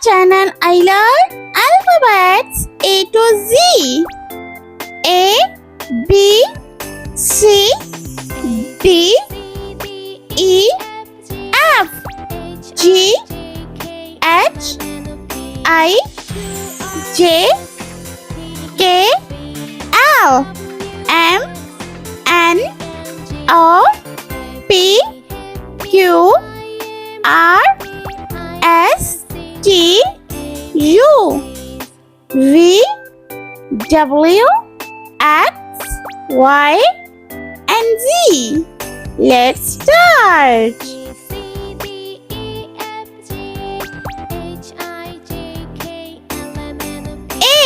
channel I learn alphabets A to Z. A, B, C, D, E, F, G, H, I, J, K, L, M, N, O, P, Q, R, S, T, U, V, W, X, Y, and Z. Let's start.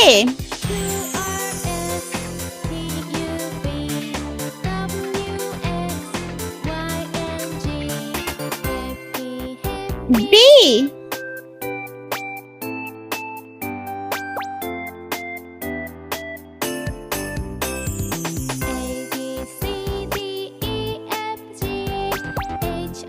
A, B, C, D, E, F, G, H,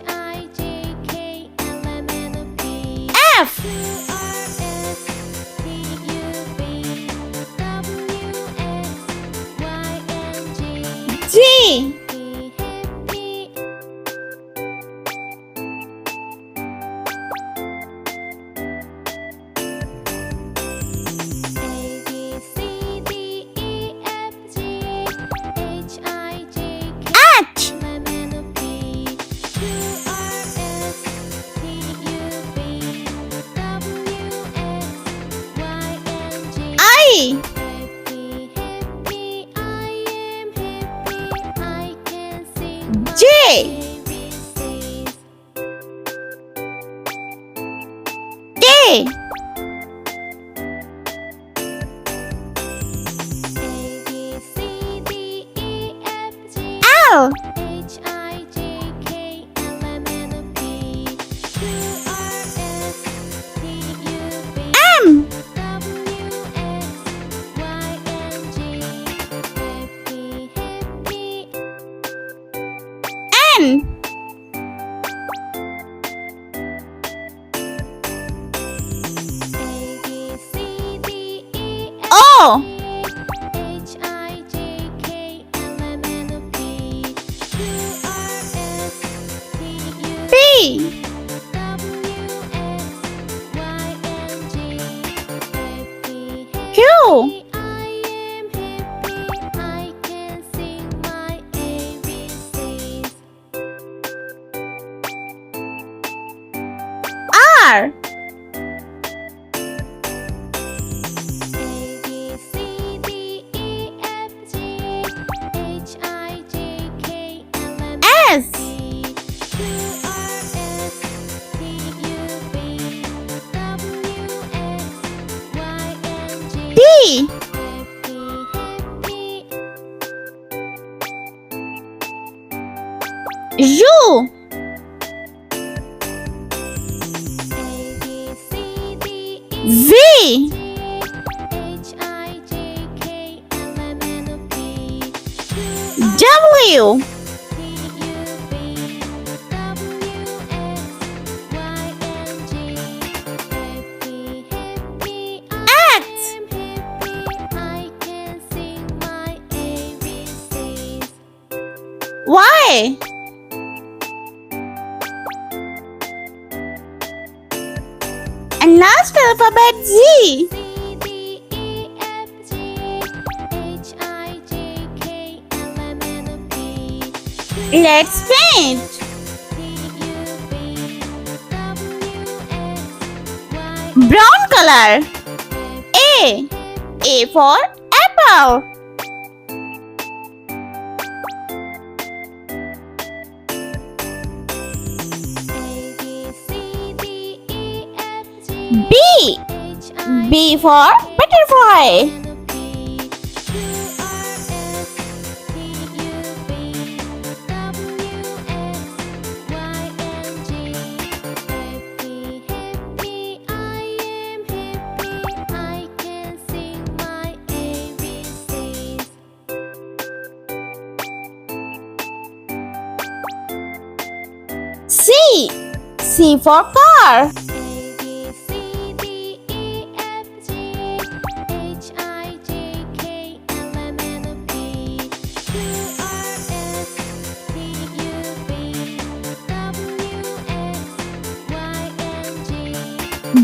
I, J, K, L, M, N, O, P, Q, R, S, T, U, V, W, X, Y, and last alphabet Z. Let's paint. Brown color. A for apple. B. B for butterfly. C. C for car.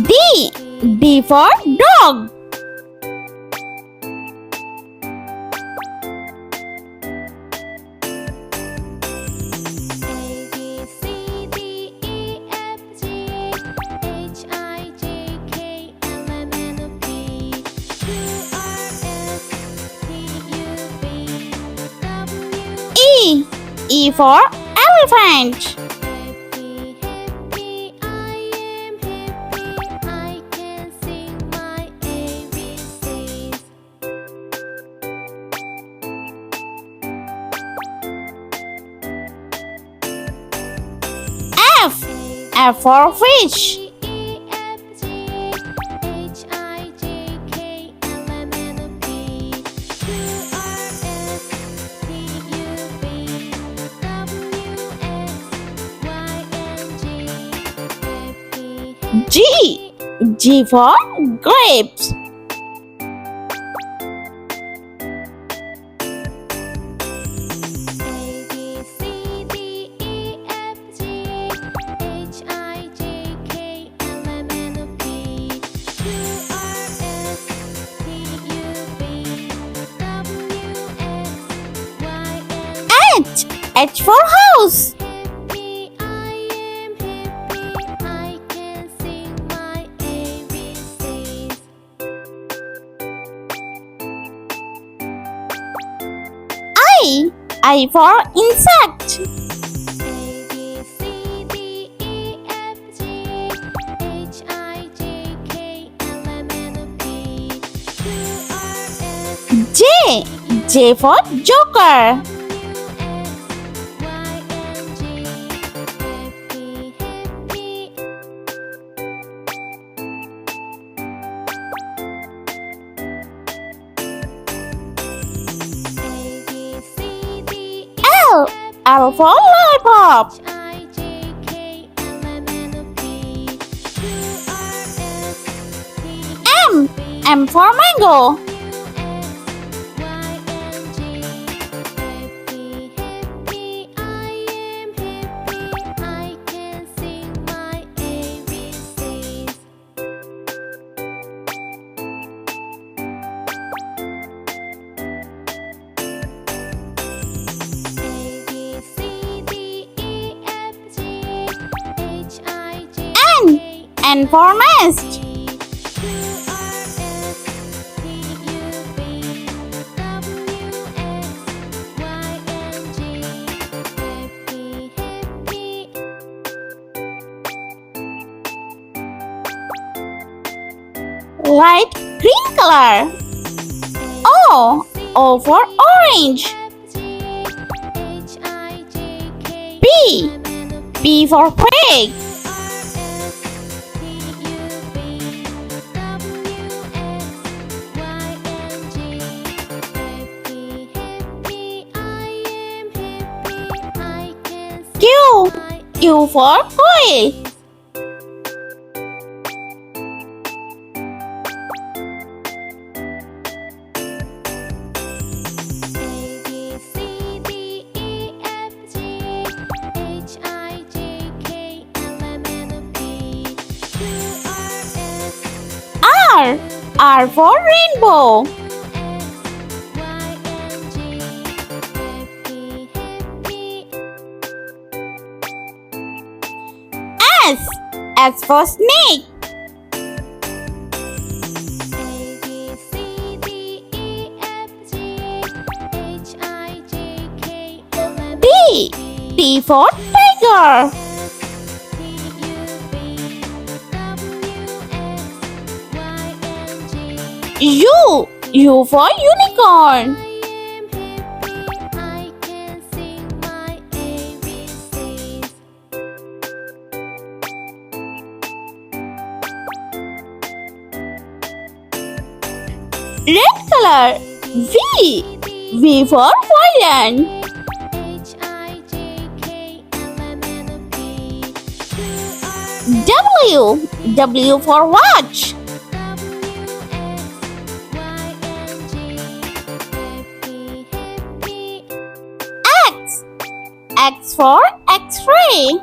D. D for dog. E. E for elephant. F. F for fish. G. G for grapes. H. H for house. I. I for insect. J. J for joker. L. L for lollipop. M. M for mango. N. N for nest. Light green color. O. O for orange. P. P for pig. Q. Q for koi. R. R for rainbow. S. S for snake. T. T for tiger. U. U for unicorn. Red color. V. V for violin. W. W for watch. X. X for X-ray.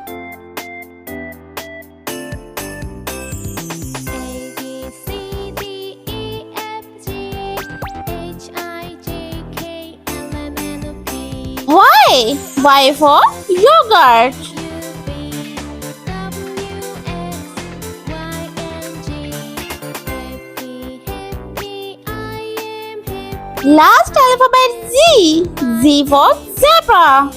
Y. Y for yogurt. Last alphabet Z. Z for zebra.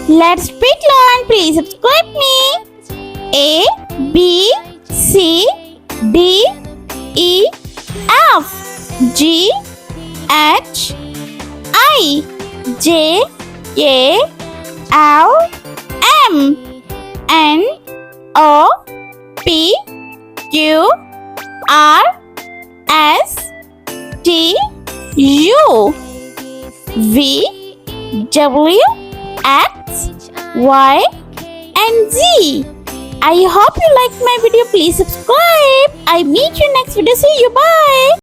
Let's speak learn. Please subscribe me. A B C D E F G H I J K L M N O P Q R S T U V W X Y and Z. I hope you liked my video. Please subscribe. I meet you next video. See you. Bye.